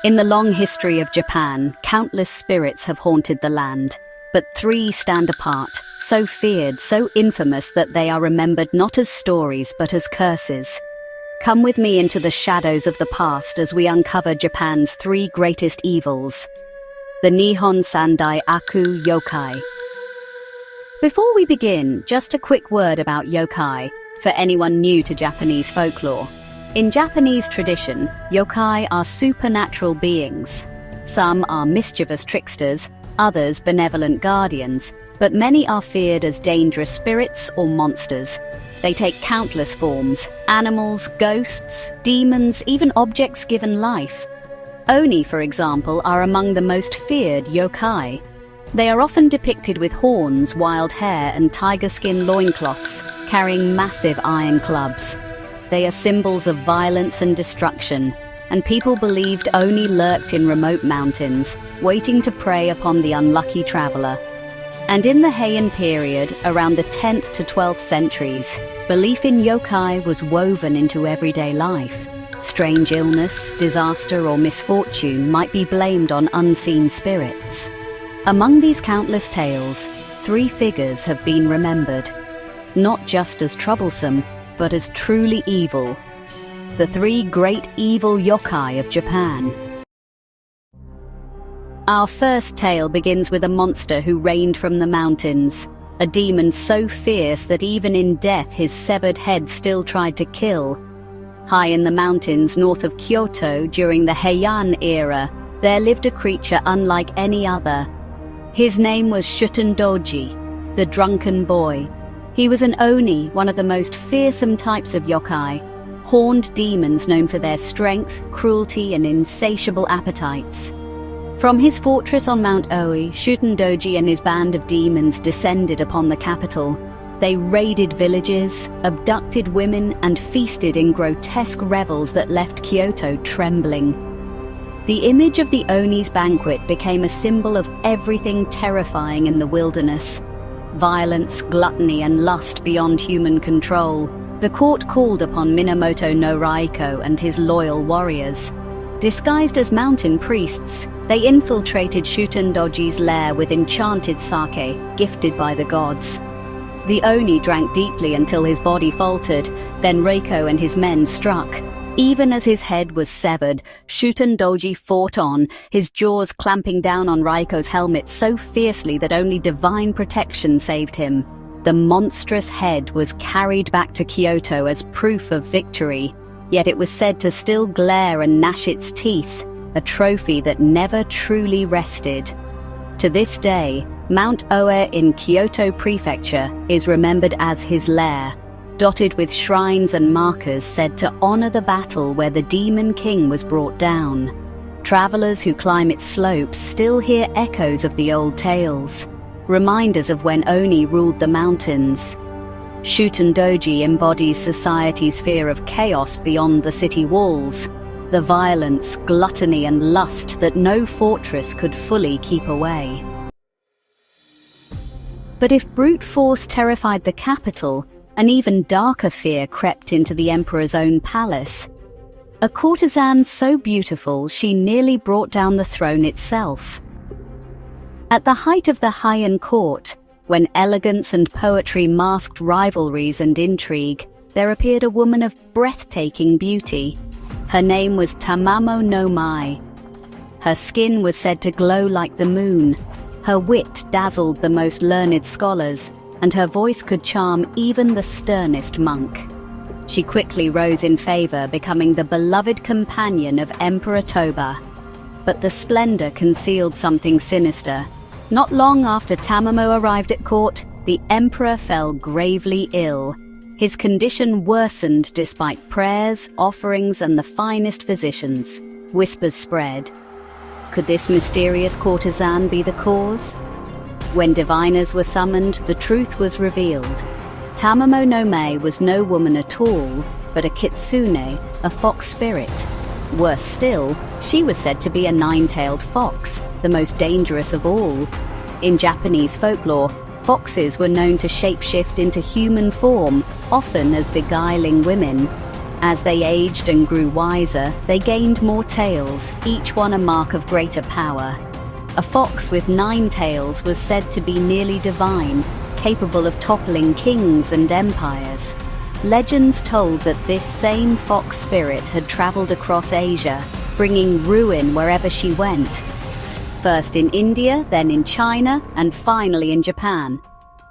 In the long history of Japan, countless spirits have haunted the land, but three stand apart, so feared, so infamous that they are remembered not as stories but as curses. Come with me into the shadows of the past as we uncover Japan's three greatest evils. The Nihon Sandai Aku Yokai. Before we begin, just a quick word about yokai, for anyone new to Japanese folklore. In Japanese tradition, yokai are supernatural beings. Some are mischievous tricksters, others benevolent guardians, but many are feared as dangerous spirits or monsters. They take countless forms: animals, ghosts, demons, even objects given life. Oni, for example, are among the most feared yokai. They are often depicted with horns, wild hair, and tiger skin loincloths, carrying massive iron clubs. They are symbols of violence and destruction, and people believed Oni lurked in remote mountains, waiting to prey upon the unlucky traveler. And in the Heian period, around the 10th to 12th centuries, belief in yokai was woven into everyday life. Strange illness, disaster, or misfortune might be blamed on unseen spirits. Among these countless tales, three figures have been remembered, not just as troublesome, but as truly evil. The three great evil yokai of Japan. Our first tale begins with a monster who reigned from the mountains, a demon so fierce that even in death his severed head still tried to kill. High in the mountains north of Kyoto during the Heian era, there lived a creature unlike any other. His name was Shuten-doji, the drunken boy. He was an Oni, one of the most fearsome types of yokai, horned demons known for their strength, cruelty, and insatiable appetites. From his fortress on Mount Oi, Shuten-doji and his band of demons descended upon the capital. They raided villages, abducted women, and feasted in grotesque revels that left Kyoto trembling. The image of the Oni's banquet became a symbol of everything terrifying in the wilderness. Violence, gluttony, and lust beyond human control. The court called upon Minamoto no Raiko and his loyal warriors. Disguised as mountain priests, they infiltrated Shuten-doji's lair with enchanted sake, gifted by the gods. The Oni drank deeply until his body faltered, then Raiko and his men struck. Even as his head was severed, Shuten-doji fought on, his jaws clamping down on Raiko's helmet so fiercely that only divine protection saved him. The monstrous head was carried back to Kyoto as proof of victory, yet it was said to still glare and gnash its teeth, a trophy that never truly rested. To this day, Mount Oe in Kyoto Prefecture is remembered as his lair, dotted with shrines and markers said to honor the battle where the demon king was brought down. Travelers who climb its slopes still hear echoes of the old tales, reminders of when Oni ruled the mountains. Shuten-doji embodies society's fear of chaos beyond the city walls, the violence, gluttony, and lust that no fortress could fully keep away. But if brute force terrified the capital, an even darker fear crept into the emperor's own palace. A courtesan so beautiful she nearly brought down the throne itself. At the height of the Heian court, when elegance and poetry masked rivalries and intrigue, there appeared a woman of breathtaking beauty. Her name was Tamamo-no-Mae. Her skin was said to glow like the moon. Her wit dazzled the most learned scholars, and her voice could charm even the sternest monk. She quickly rose in favor, becoming the beloved companion of Emperor Toba. But the splendor concealed something sinister. Not long after Tamamo arrived at court, the emperor fell gravely ill. His condition worsened despite prayers, offerings, and the finest physicians. Whispers spread. Could this mysterious courtesan be the cause? When diviners were summoned, the truth was revealed. Tamamo-no-Mae was no woman at all, but a kitsune, a fox spirit. Worse still, she was said to be a nine-tailed fox, the most dangerous of all. In Japanese folklore, foxes were known to shapeshift into human form, often as beguiling women. As they aged and grew wiser, they gained more tails, each one a mark of greater power. A fox with 9 tails was said to be nearly divine, capable of toppling kings and empires. Legends told that this same fox spirit had traveled across Asia, bringing ruin wherever she went. First in India, then in China, and finally in Japan.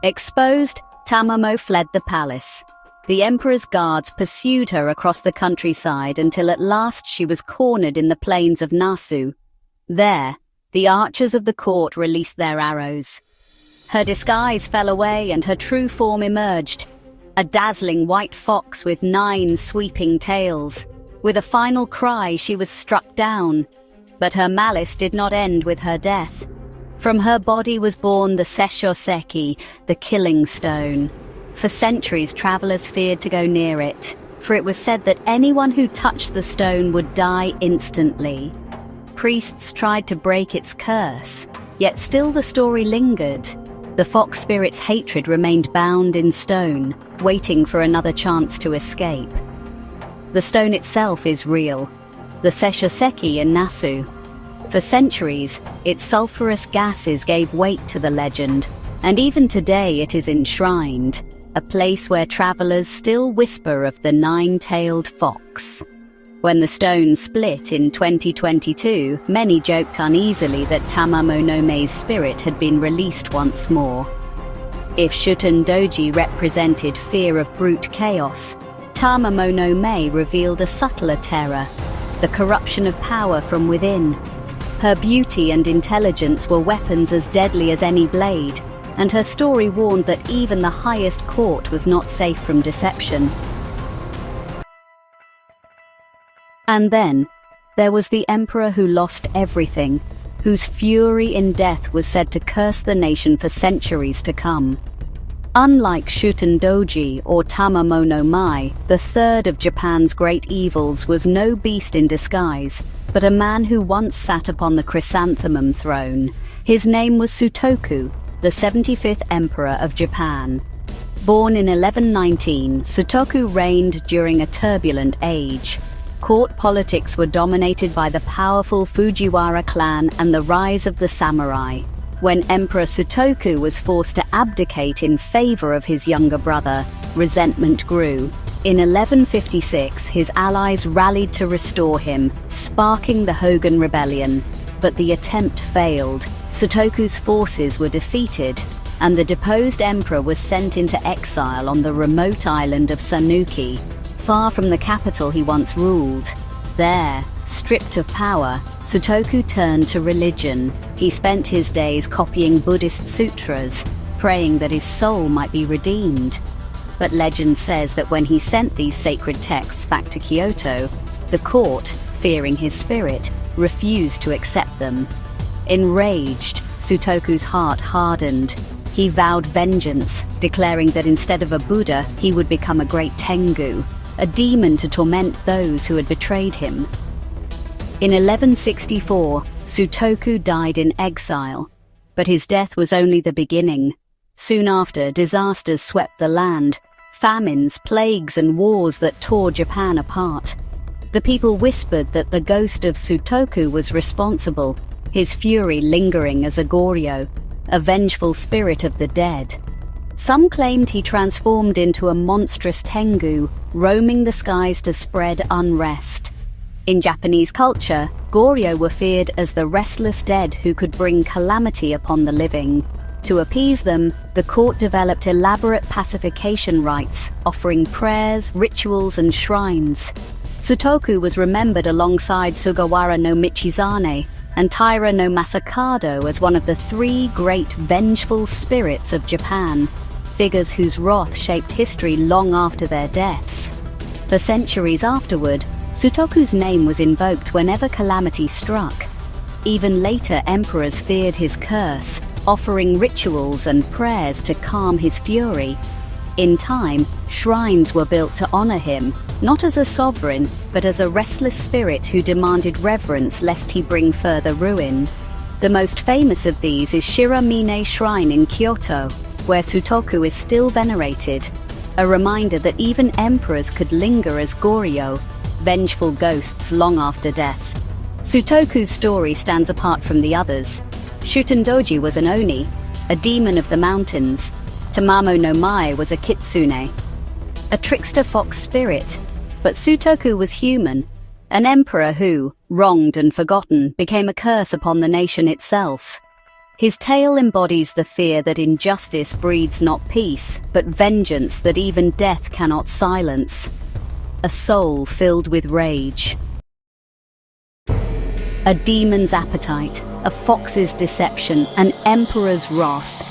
Exposed, Tamamo fled the palace. The emperor's guards pursued her across the countryside until at last she was cornered in the plains of Nasu. There, the archers of the court released their arrows. Her disguise fell away and her true form emerged. A dazzling white fox with 9 sweeping tails. With a final cry, she was struck down. But her malice did not end with her death. From her body was born the Seishoseki, the killing stone. For centuries, travelers feared to go near it, for it was said that anyone who touched the stone would die instantly. Priests tried to break its curse, yet still the story lingered. The fox spirit's hatred remained bound in stone, waiting for another chance to escape. The stone itself is real, the Seishoseki in Nasu. For centuries, its sulfurous gases gave weight to the legend, and even today it is enshrined, a place where travelers still whisper of the 9-tailed fox. When the stone split in 2022, many joked uneasily that Tamamo-no-Mae's spirit had been released once more. If Shuten-doji represented fear of brute chaos, Tamamo-no-Mae revealed a subtler terror, the corruption of power from within. Her beauty and intelligence were weapons as deadly as any blade, and her story warned that even the highest court was not safe from deception. And then, there was the emperor who lost everything, whose fury in death was said to curse the nation for centuries to come. Unlike Shuten-doji or Tamamo-no-Mae, the third of Japan's great evils was no beast in disguise, but a man who once sat upon the chrysanthemum throne. His name was Sutoku, the 75th Emperor of Japan. Born in 1119, Sutoku reigned during a turbulent age. Court politics were dominated by the powerful Fujiwara clan and the rise of the samurai. When Emperor Sutoku was forced to abdicate in favor of his younger brother, resentment grew. In 1156, his allies rallied to restore him, sparking the Hogan Rebellion. But the attempt failed. Sutoku's forces were defeated, and the deposed emperor was sent into exile on the remote island of Sanuki, far from the capital he once ruled. There, stripped of power, Sutoku turned to religion. He spent his days copying Buddhist sutras, praying that his soul might be redeemed. But legend says that when he sent these sacred texts back to Kyoto, the court, fearing his spirit, refused to accept them. Enraged, Sutoku's heart hardened. He vowed vengeance, declaring that instead of a Buddha, he would become a great Tengu, a demon to torment those who had betrayed him. In 1164, Sutoku died in exile, but his death was only the beginning. Soon after, disasters swept the land, famines, plagues, and wars that tore Japan apart. The people whispered that the ghost of Sutoku was responsible, his fury lingering as a Goryo, a vengeful spirit of the dead. Some claimed he transformed into a monstrous Tengu, roaming the skies to spread unrest. In Japanese culture, Goryo were feared as the restless dead who could bring calamity upon the living. To appease them, the court developed elaborate pacification rites, offering prayers, rituals, and shrines. Sutoku was remembered alongside Sugawara no Michizane and Taira no Masakado as one of the 3 great vengeful spirits of Japan, figures whose wrath shaped history long after their deaths. For centuries afterward, Sutoku's name was invoked whenever calamity struck. Even later emperors feared his curse, offering rituals and prayers to calm his fury. In time, shrines were built to honor him, not as a sovereign, but as a restless spirit who demanded reverence lest he bring further ruin. The most famous of these is Shiramine Shrine in Kyoto, where Sutoku is still venerated. a reminder that even emperors could linger as goryo, vengeful ghosts long after death. Sutoku's story stands apart from the others. Shuten-doji was an Oni, a demon of the mountains. Tamamo-no-Mae was a kitsune, a trickster fox spirit. But Sutoku was human, an emperor who, wronged and forgotten, became a curse upon the nation itself. His tale embodies the fear that injustice breeds not peace, but vengeance that even death cannot silence. A soul filled with rage. A demon's appetite, a fox's deception, an emperor's wrath.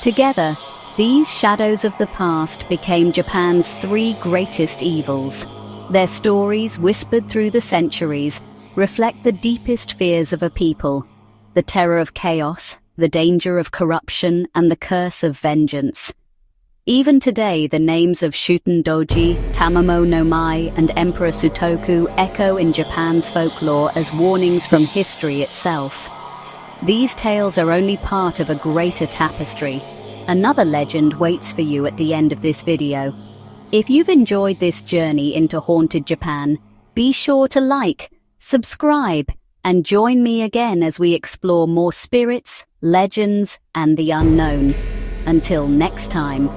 Together, these shadows of the past became Japan's three greatest evils. Their stories, whispered through the centuries, reflect the deepest fears of a people: the terror of chaos, the danger of corruption, and the curse of vengeance. Even today, the names of Shuten-doji, Tamamo-no-Mae, and Emperor Sutoku echo in Japan's folklore as warnings from history itself. These tales are only part of a greater tapestry. Another legend waits for you at the end of this video. If you've enjoyed this journey into haunted Japan, be sure to like, subscribe, and join me again as we explore more spirits, legends, and the unknown. Until next time.